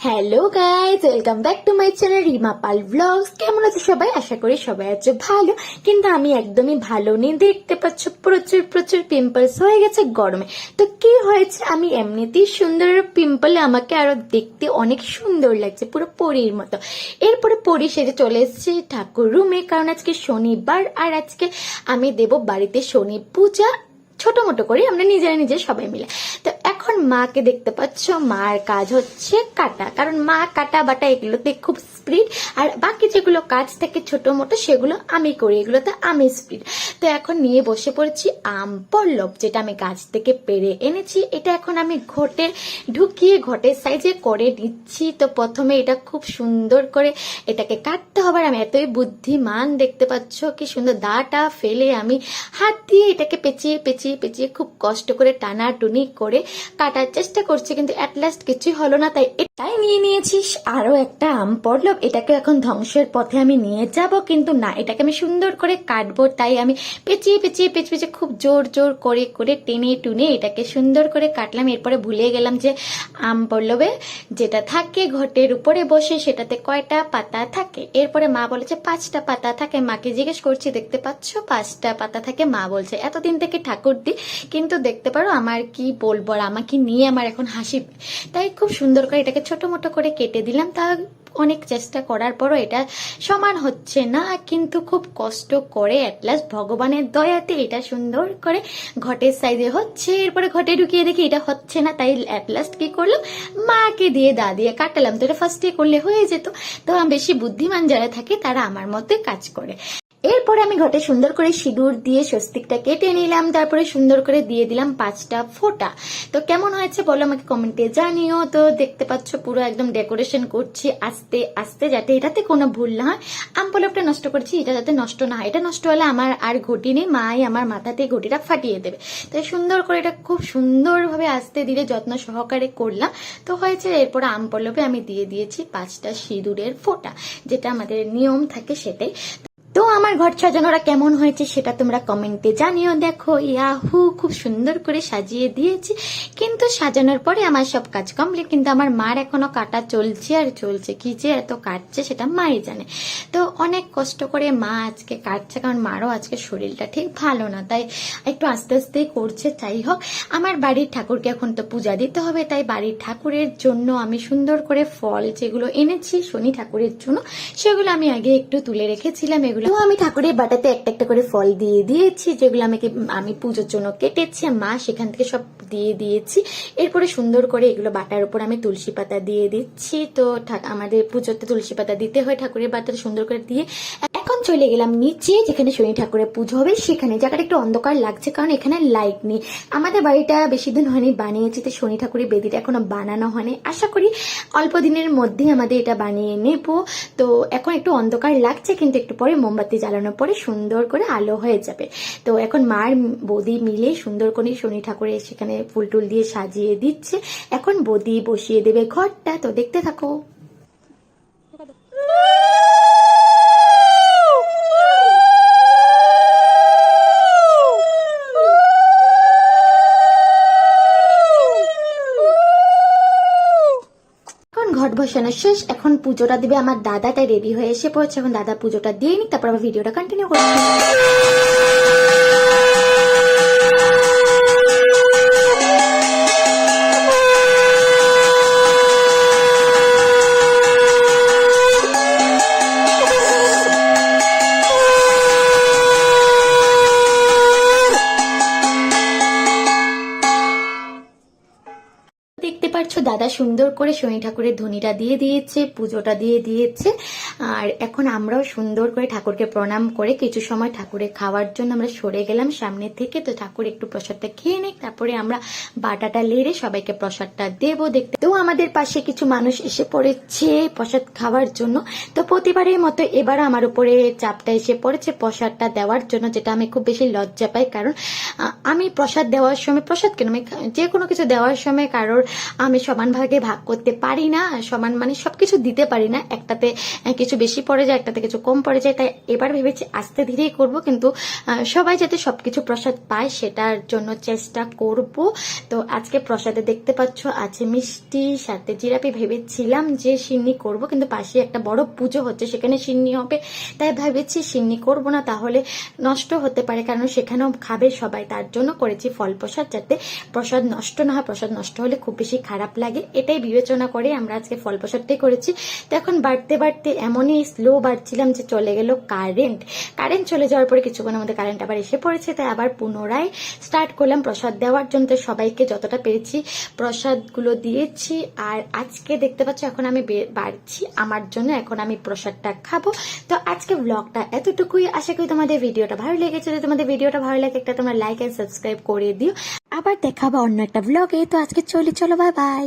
Hello guys, welcome back to my channel Rima Pal vlogs. কেমন আছে সবাই? আশা করি সবাই আছে ভালো, কিন্তু আমি একদমই ভালো নেই। দেখতে পাচ্ছ প্রচুর প্রচুর পিম্পলস হয়ে গেছে গরমে। তো কি হয়েছে, আমি এমনিতেই সুন্দর, পিম্পলে আমাকে আরো দেখতে অনেক সুন্দর লাগছে, পুরো পরীর মতো। এরপরে পরী সেজে চলে এসেছি ঠাকুর রুমে, কারণ আজকে শনিবার আর আজকে আমি দেব বাড়িতে শনি পূজা, ছোট মোটো করে আমরা নিজেরা নিজে সবাই মিলে। তো এখন মাকে দেখতে পাচ্ছ, মার কাজ হচ্ছে কাটা, কারণ মা কাটা বাটা এগুলোতে খুব স্পিড, আর বাকি যেগুলো কাজ থাকে ছোট মোটো সেগুলো আমি করি, এগুলোতে আমি স্পিড। তো এখন নিয়ে বসে পড়েছি আম পল্লব, যেটা আমি গাছ থেকে পেরে এনেছি। এটা এখন আমি ঘটে ঢুকিয়ে ঘটের সাইজে করে নিচ্ছি। তো প্রথমে এটা খুব সুন্দর করে এটাকে কাটতে হবে, আর আমি এতই বুদ্ধিমান, দেখতে পাচ্ছ কি সুন্দর দাটা ফেলে আমি হাত দিয়ে এটাকে পেঁচিয়ে পেঁচিয়ে পেঁচিয়ে খুব কষ্ট করে টানাটুনি করে কাটার চেষ্টা করছি, কিন্তু অ্যাট লাস্ট কিছুই হলো না। তাই এটাই নিয়ে নিয়েছিস আরো একটা আম পল্লব, এটাকে এখন ধ্বংসের পথে আমি নিয়ে যাব, কিন্তু না, এটাকে আমি সুন্দর করে কাটবো। তাই আমি পেঁচিয়ে পেঁচিয়ে পেঁচিয়ে খুব জোর জোর করে করে টেনে টুনে এটাকে সুন্দর করে কাটলাম। এরপরে ভুলে গেলাম যে আম পল্লবে যেটা থাকে ঘটের উপরে বসে, সেটাতে কয়টা পাতা থাকে। এরপরে মা বলেছে 5টা পাতা থাকে। মাকে জিজ্ঞেস করছি, দেখতে পাচ্ছ 5টা পাতা থাকে। মা বলছে এতদিন থেকে ঠাকুর দি, কিন্তু দেখতে পারো আমার কি বলবো, আর আমাকে নিয়ে আমার এখন হাসি। তাই খুব সুন্দর করে এটাকে ছোট মোটো করে কেটে দিলাম। তা অনেক চেষ্টা করার পরও এটা সমান হচ্ছে না, কিন্তু খুব কষ্ট করে অ্যাট লাস্ট ভগবানের দয়াতে এটা সুন্দর করে ঘটের সাইজে হচ্ছে। এরপরে ঘটে ঢুকিয়ে দেখি এটা হচ্ছে না, তাই অ্যাট লাস্ট কি করলাম, মাকে দিয়ে দা দিয়ে কাটালাম। তো এটা ফার্স্টে করলে হয়ে যেত। তো বেশি বুদ্ধিমান যারা থাকে তারা আমার মতোই কাজ করে। এরপরে আমি ঘটে সুন্দর করে সিঁদুর দিয়ে স্বস্তিকটা কেটে নিলাম, তারপরে সুন্দর করে দিয়ে দিলাম 5টা ফোঁটা। তো কেমন হয়েছে বলো আমাকে কমেন্টে জানিও। তো দেখতে পাচ্ছ পুরো একদম ডেকোরেশন করছি আস্তে আস্তে, যাতে এটাতে কোনো ভুল না হয়। আম পল্লবটা নষ্ট করছি, এটা যাতে নষ্ট না হয়, এটা নষ্ট হলে আমার আর ঘটি নেই, মাই আমার মাথাতে ঘটিটা ফাটিয়ে দেবে। তাই সুন্দর করে এটা খুব সুন্দরভাবে আস্তে ধীরে যত্ন সহকারে করলাম। তো হয়েছে। এরপরে আম পল্লবে আমি দিয়ে দিয়েছি 5টা সিঁদুরের ফোঁটা, যেটা আমাদের নিয়ম থাকে সেটাই। তো আমার ঘর সাজানোটা কেমন হয়েছে সেটা তোমরা কমেন্টে জানিও। দেখো ইয়াহু, খুব সুন্দর করে সাজিয়ে দিয়েছি, কিন্তু সাজানোর পরে আমার সব কাজ কমপ্লিট, কিন্তু আমার মার এখনো কাটা চলছে আর চলছে। কি যে এত কাটছে সেটা মাই জানে। তো অনেক কষ্ট করে মা আজকে কাটছে, কারণ মারও আজকে শরীরটা ঠিক ভালো না, তাই একটু আস্তে আস্তেই করছে। যাই হোক, আমার বাড়ির ঠাকুরকে এখন তো পূজা দিতে হবে, তাই বাড়ির ঠাকুরের জন্য আমি সুন্দর করে ফল যেগুলো এনেছি শনি ঠাকুরের জন্য, সেগুলো আমি আগে একটু তুলে রেখেছিলাম। এগুলো তো আমি ঠাকুরের বাটাতে একটা একটা করে ফল দিয়ে দিয়েছি, যেগুলো আমি পুজোর জন্য কেটেছি। মা সেখান থেকে সব দিয়ে দিয়েছি। এরপরে সুন্দর করে এগুলো বাটার উপর আমি তুলসী পাতা দিয়ে দিচ্ছি। তো আমাদের পুজোতে তুলসী পাতা দিতে হয়, ঠাকুরের বাটাতে সুন্দর করে দিয়ে এখন চলে গেলাম নিচে, যেখানে শনি ঠাকুরের পুজো হবে সেখানে। জায়গাটা একটু অন্ধকার লাগছে কারণ এখানে লাইট নেই। আমাদের বাড়িটা বেশি দিন হয়নি বানিয়েছি, তো শনি ঠাকুরের বেদিটা এখনো বানানো হয়নি। আশা করি অল্প দিনের মধ্যেই আমাদের এটা বানিয়ে নেব। তো এখন একটু অন্ধকার লাগছে, কিন্তু একটু পরে মোমবাতি জ্বালানোর পরে সুন্দর করে আলো হয়ে যাবে। তো এখন মার বৌদি মিলে সুন্দর করে শনি ঠাকুরের সেখানে ফুল টুল দিয়ে সাজিয়ে দিচ্ছে। এখন বৌদি বসিয়ে দেবে ঘরটা, তো দেখতে থাকো। ঘট বসানো শেষ, এখন পুজোটা দিবে আমার দাদা, তাই রেডি হয়ে এসে পড়ছে। এখন দাদা পুজোটা দিয়ে নি, তারপর আবার ভিডিওটা কন্টিনিউ করছি। দেখতে পাচ্ছ দাদা সুন্দর করে শনি ঠাকুরের ধ্বনিটা দিয়ে দিয়েছে, পুজোটা দিয়ে দিয়েছে। আর এখন আমরাও সুন্দর করে ঠাকুরকে প্রণাম করে কিছু সময় ঠাকুরের খাওয়ার জন্য আমরা সরে গেলাম সামনে থেকে। তো ঠাকুর একটু প্রসাদটা খেয়ে নেই, তারপরে আমরা বাটাটা লেড়ে সবাইকে প্রসাদটা দেবো। দেখতে তো আমাদের পাশে কিছু মানুষ এসে পড়েছে প্রসাদ খাওয়ার জন্য। তো প্রতিবারের মতো এবার আমার উপরে চাপটা এসে পড়েছে প্রসাদটা দেওয়ার জন্য, যেটা আমি খুব বেশি লজ্জা পাই। কারণ আমি প্রসাদ দেওয়ার সময়, প্রসাদ কেন, আমি যে কোনো কিছু দেওয়ার সময় কারোর আমি সমান ভাগে ভাগ করতে পারি না, সমান মানে সবকিছু দিতে পারি না, একটাতে কিছু বেশি পড়ে যায়, একটাতে কিছু কম পড়ে যায়। তাই এবার ভেবেছি আস্তে ধীরেই করব, কিন্তু সবাই যাতে সবকিছু প্রসাদ পায় সেটার জন্য চেষ্টা করব। তো আজকে প্রসাদে দেখতে পাচ্ছ আছে মিষ্টি, সাথে জিলাপি। ভেবেছিলাম যে সিন্নি করব, কিন্তু পাশে একটা বড় পুজো হচ্ছে, সেখানে সিন্নি হবে, তাই ভেবেছি সিন্নি করব না, তাহলে নষ্ট হতে পারে, কারণ সেখানেও খাবে সবাই। তার জন্য করেছি ফল প্রসাদ, যাতে প্রসাদ নষ্ট না হয়। প্রসাদ নষ্ট হলে খুব বেশি খারাপ লাগে, এটাই বিবেচনা করে আমরা আজকে ফল প্রসাদটাই করেছি। তো এখন বাড়তে বাড়তে এমনই স্লো বাড়ছিলাম যে চলে গেল কারেন্ট চলে যাওয়ার পরে কিছুক্ষণের মধ্যে কারেন্ট আবার এসে পড়েছে, তাই আবার পুনরায় স্টার্ট করলাম প্রসাদ দেওয়ার জন্য। তো সবাইকে যতটা পেরেছি প্রসাদগুলো দিয়েছি। আর আজকে দেখতে পাচ্ছ এখন আমি বাড়ছি আমার জন্য, এখন আমি প্রসাদটা খাবো। তো আজকে ব্লগটা এতটুকুই, আশা করি তোমাদের ভিডিওটা ভালো লেগেছে। যদি তোমাদের ভিডিওটা ভালো লাগে একটা তোমরা লাইক এন্ড সাবস্ক্রাইব করে দিও। আবার দেখাবো অন্য একটা ব্লগে। তো আজকে চলো বাই বাই।